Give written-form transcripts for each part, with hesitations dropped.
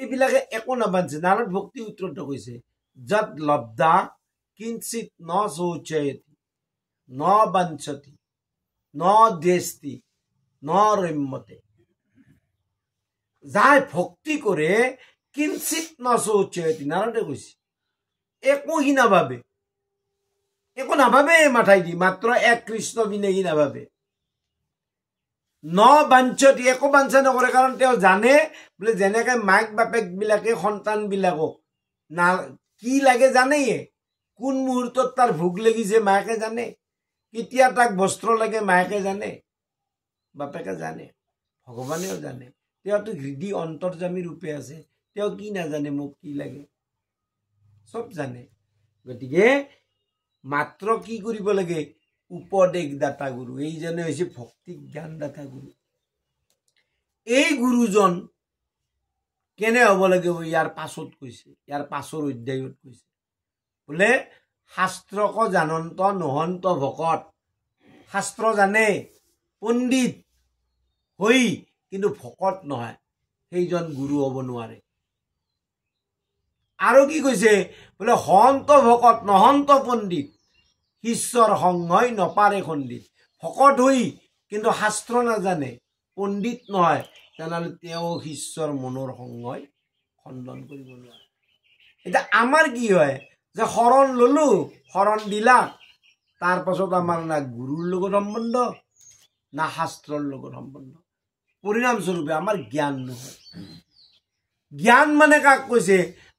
এইবিলাকে একো নাবাঞ্চে। নাৰদ ভক্তি উত্তৰত কৈছে যত লব্ধা কিঞ্চিত ন শৌচয়তি ন বাঞ্ছতি ন দ্বেষ্টি ন ৰম্যতে। যাই ভক্তি কৰে কিঞ্চিত ন শৌচয়তি, নাৰদে কৈছে একো সি নাভাবে, একো নাভাবে মাথাই দি, মাত্ৰ এক কৃষ্ণ বিনে সি নাভাবে। ন বাঞ্ছতি, একো বাঞ্ছা নকৰে, কাৰণ তেওঁ জানে বোলে যেনেকে মাক বাপেক বিলাকে সন্তান বিলাকক না কি লাগে জানেই, কোন মুহূৰ্তত তাৰ ভোক লাগিছে মাকে জানে, কেতিয়া তাক বস্ত্ৰ লাগে মাকে জানে, বাপেকে জানে, ভগৱানেও জানে। তেওঁতো হৃদি অন্তৰ্যামী ৰূপে আছে, তেওঁ কি নাজানে মোক কি লাগে, চব জানে। গতিকে মাত্ৰ কি কৰিব লাগে, উপদেশ দাতা গুৰু, এইজনে হৈছে ভক্তি জ্ঞান দাতা গুৰু। এই গুৰুজন কেনে হ'ব লাগিব ইয়াৰ পাছত কৈছে, ইয়াৰ পাছৰ অধ্যায়ত কৈছে বোলে শাস্ত্ৰক জানন্ত নহন্ত ভকত। শাস্ত্ৰ জানে পণ্ডিত হৈ কিন্তু ভকত নহয়, সেইজন গুৰু হ'ব নোৱাৰে। আৰু কি কৈছে বোলে হন্ত ভকত নহন্ত পণ্ডিত, ঈশ্বৰ সংগই নপাৰে খণ্ডিত। ভকত হৈ কিন্তু শাস্ত্ৰ নাজানে, পণ্ডিত নহয়, তেনেহ'লে তেওঁ ঈশ্বৰৰ মনৰ সংগই খণ্ডন কৰিব নোৱাৰে। এতিয়া আমাৰ কি হয় যে শৰণ ললো, শৰণ দিলা, তাৰ পাছত আমাৰ না গুৰুৰ লগত সম্বন্ধ না শাস্ত্ৰৰ লগত সম্বন্ধ, পৰিণামস্বৰূপে আমাৰ জ্ঞান নহয়। জ্ঞান মানে কাক কৈছে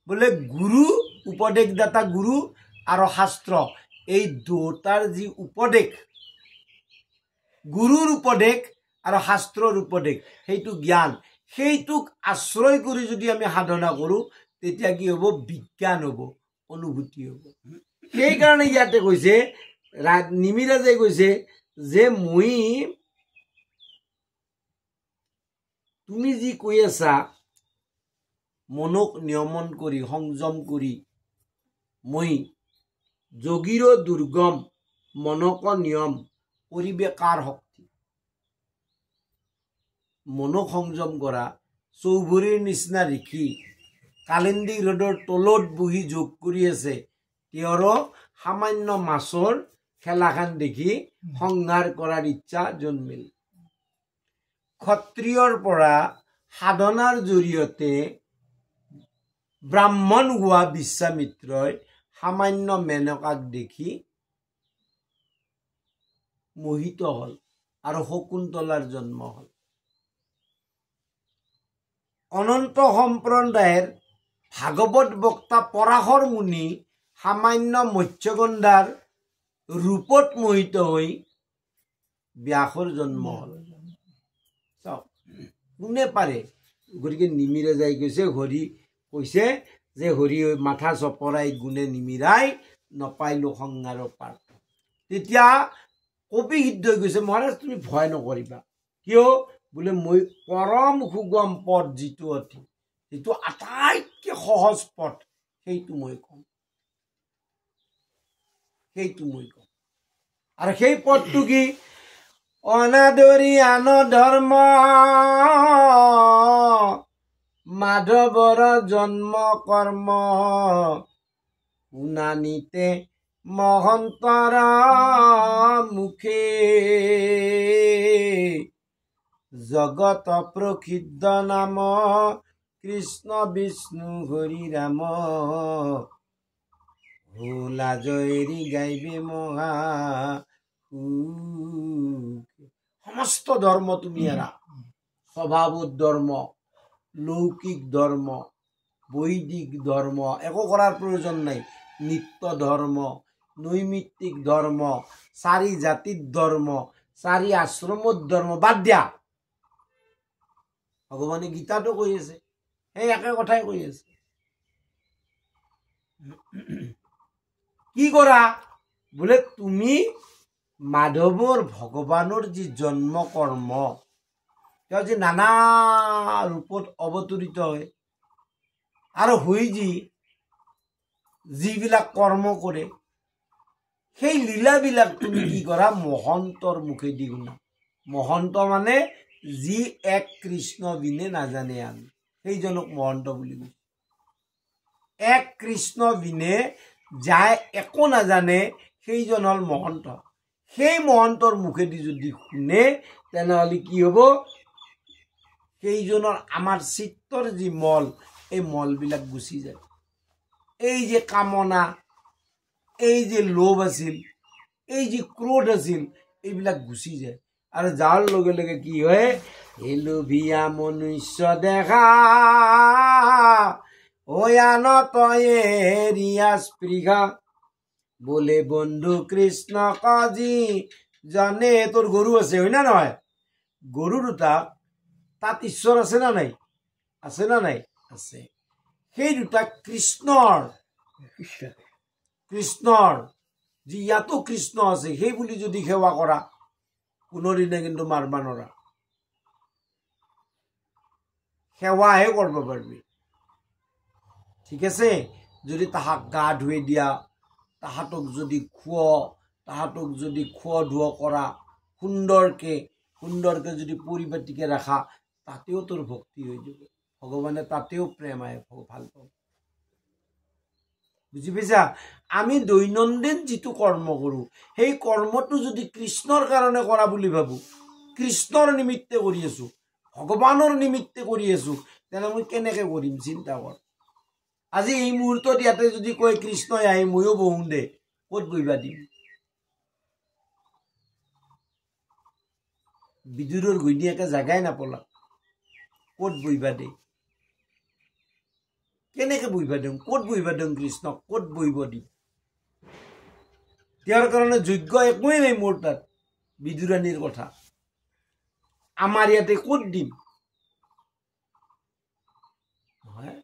বোলে গুৰু, উপদেশদাতা গুৰু আৰু শাস্ত্ৰ, এই দুটাৰ যি উপদেশ, গুৰুৰ উপদেশ আৰু শাস্ত্ৰৰ উপদেশ, সেইটো জ্ঞান। সেইটোক আশ্ৰয় কৰি যদি আমি সাধনা কৰো তেতিয়া কি হ'ব, বিজ্ঞান হ'ব, অনুভূতি হ'ব। সেইকাৰণে ইয়াতে কৈছে, নিমিৰাজে কৈছে যে মই, তুমি যি কৈ আছা মনক নিয়মন কৰি সংযম কৰি, মই যোগীৰ দুৰ্গম মনক নিয়ম কৰিবে কাৰ শক্তি। মনক সংযম কৰা, চৌভৰিৰ নিচিনা ঋষি কালিন্দী হ্ৰদৰ তলত বহি যোগ কৰি আছে, তেওঁৰো সামান্য মাছৰ খেলাখান দেখি সংহাৰ কৰাৰ ইচ্ছা জন্মিল। ক্ষত্ৰিয়ৰ পৰা সাধনাৰ জৰিয়তে ব্ৰাহ্মণ হোৱা বিশ্বামিত্ৰই সামান্য মেনকাক দেখি মোহিত হল আৰু শকুন্তলাৰ জন্ম হল। অনন্ত সম্প্ৰদায়ৰ ভাগৱত বক্তা পৰাশৰ মুনি সামান্য মৎস্যগন্ধাৰ ৰূপত মোহিত হৈ ব্যাসৰ জন্ম হল। চাওক কোনে পাৰে। গতিকে নিমিৰাজাই কৈছে, হৰি কৈছে যে হৰি মাথা চপৰাই গুণে নিমিৰাই নপাইলো সংসাৰৰ পাৰ। তেতিয়া কবি সিদ্ধ হৈ গৈছে, মহাৰাজ তুমি ভয় নকৰিবা, কিয় বোলে মই পৰম সুগম পথ যিটো অতি, যিটো আটাইতকৈ সহজ পথ, সেইটো মই কম, সেইটো মই কম। আৰু সেই পথটো কি, অনাদৰি আন ধৰ্ম মাধৱৰ জন্ম কৰ্ম, শুনানিতে মহন্তৰ মুখে, জগত প্ৰসিদ্ধ নাম কৃষ্ণ বিষ্ণু হৰি ৰাম, লাজৰি গাইবে মহা। সমস্ত ধৰ্ম তুমি এৰা, স্বভাৱত ধৰ্ম, লৌকিক ধৰ্ম, বৈদিক ধৰ্ম একো কৰাৰ প্ৰয়োজন নাই। নিত্য ধৰ্ম, নৈমিত্তিক ধৰ্ম, চাৰি জাতিৰ ধৰ্ম, চাৰি আশ্ৰমৰ ধৰ্ম বাদ দিয়া। ভগৱানে গীতাটো কৈ আছে, সেই একে কথাই কৈ আছে। কি কৰা বোলে, তুমি মাধৱৰ ভগৱানৰ যি জন্ম কৰ্ম, তেওঁ যি নানা ৰূপত অৱতৰিত হয় আৰু হৈ যিবিলাক কৰ্ম কৰে, সেই লীলাবিলাক তুমি কি কৰা, মহন্তৰ মুখেদি শুনা। মহন্ত মানে যি এক কৃষ্ণ বিনে নাজানে আমি, সেইজনক মহন্ত বুলি কৈছে। এক কৃষ্ণ বিনে যায় একো নাজানে সেইজন হল মহন্ত। সেই মহন্তৰ মুখেদি যদি শুনে তেনেহ'লে কি হ'ব, সেইজনৰ আমাৰ চিত্তৰ যি মল, এই মলবিলাক গুচি যায়। এই যে কামনা, এই যে লোভ আছিল, এই যে ক্ৰোধ আছিল, এইবিলাক গুচি যায়। আৰু যাৰ লগে লগে কি হয়, এলোভিয়া মনুষ্য দেখা অয়ানতয়ে ৰিয়া স্পৃহা বোলে বন্ধু কৃষ্ণ কাজি জানে। তোৰ গৰু আছে হয় না নহয়? গৰু দুটা তাত ঈশ্বৰ আছে না নাই? আছে না নাই? আছে। সেই দুটা কৃষ্ণৰ যি ইয়াতো কৃষ্ণ আছে সেই বুলি যদি সেৱা কৰা, কোনোদিনে কিন্তু মাৰবা নৰা। সেৱাহে কৰিব পাৰিবি, ঠিক আছে? যদি তাহাক গা ধুই দিয়া, তাহাঁতক যদি তাহাঁতক যদি খোৱা ধোৱা কৰা, সুন্দৰকে যদি পৰিপাটিকে ৰাখা, তাতেও তোৰ ভক্তি হৈ যাব। ভগৱানে তাতেও প্ৰেম আহে, ভাল পাব। বুজি পাইছা? আমি দৈনন্দিন যিটো কৰ্ম কৰোঁ, সেই কৰ্মটো যদি কৃষ্ণৰ কাৰণে কৰা বুলি ভাবোঁ, কৃষ্ণৰ নিমিত্তে কৰি আছোঁ, ভগৱানৰ নিমিত্তে কৰি আছোঁ, তেনে মই কেনেকে কৰিম চিন্তা কৰ। আজি এই মুহূৰ্তত ইয়াতে যদি কয় কৃষ্ণই আহি ময়ো বহোঁ দে, ক'ত বহিবা দিম? বিদুৰৰ ঘৈণীয়েকে জাগাই নাপলা, ক'ত বহিবা দে? কেনেকে বহিবা দিম? ক'ত বহিবা দিম? কৃষ্ণক ক'ত বহিব দিম? তেওঁৰ কাৰণে যোগ্য একোৱেই নাই মোৰ তাত। বিদুৰাণীৰ কথা আমাৰ ইয়াতে ক'ত দিম? নহয়,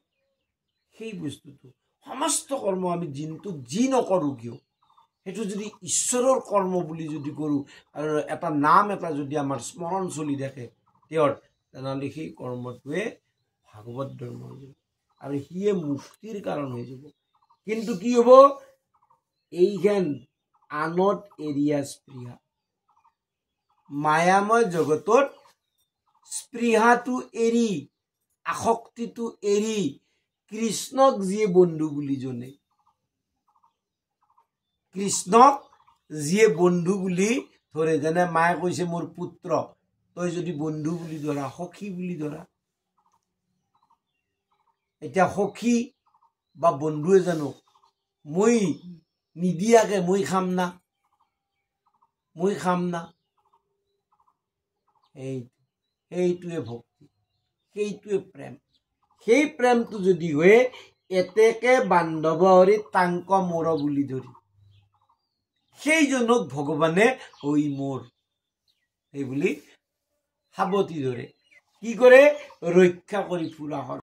সেই বস্তুটো সমস্ত কৰ্ম আমি দিনটোত যি নকৰোঁ কিয়, সেইটো যদি ঈশ্বৰৰ কৰ্ম বুলি যদি কৰোঁ আৰু এটা নাম এটা যদি আমাৰ স্মৰণ চলি থাকে তেওঁৰ, তেনেহ'লে সেই কৰ্মটোৱে ভাগৱত ধৰ্ম হৈ যাব আৰু সিয়ে মুক্তিৰ কাৰণ হৈ যাব। কিন্তু কি হ'ব, এইখান আনত এৰিয়া স্পৃহা, মায়াময় জগতত স্পৃহাটো এৰি, আসক্তিটো এৰি কৃষ্ণক যিয়ে বন্ধু বুলি জনে, কৃষ্ণক যিয়ে বন্ধু বুলি ধৰে, যেনে মায়ে কৈছে মোৰ পুত্ৰ, তই যদি বন্ধু বুলি ধৰা, সখী বুলি ধৰা, এতিয়া সখী বা বন্ধুৱে জানো মই নিদিয়াকে মই খাম না? সেইটোৱে ভক্তি, সেইটোৱে প্ৰেম। সেই প্ৰেমটো যদি হয়, এতেকে বান্ধৱ হৰি তাংক মোৰ বুলি ধৰি, সেইজনক ভগৱানে ঐ মোৰ সেই বুলি সাৱটি ধৰে। কি কৰে? ৰক্ষা কৰি ফুৰা হয়।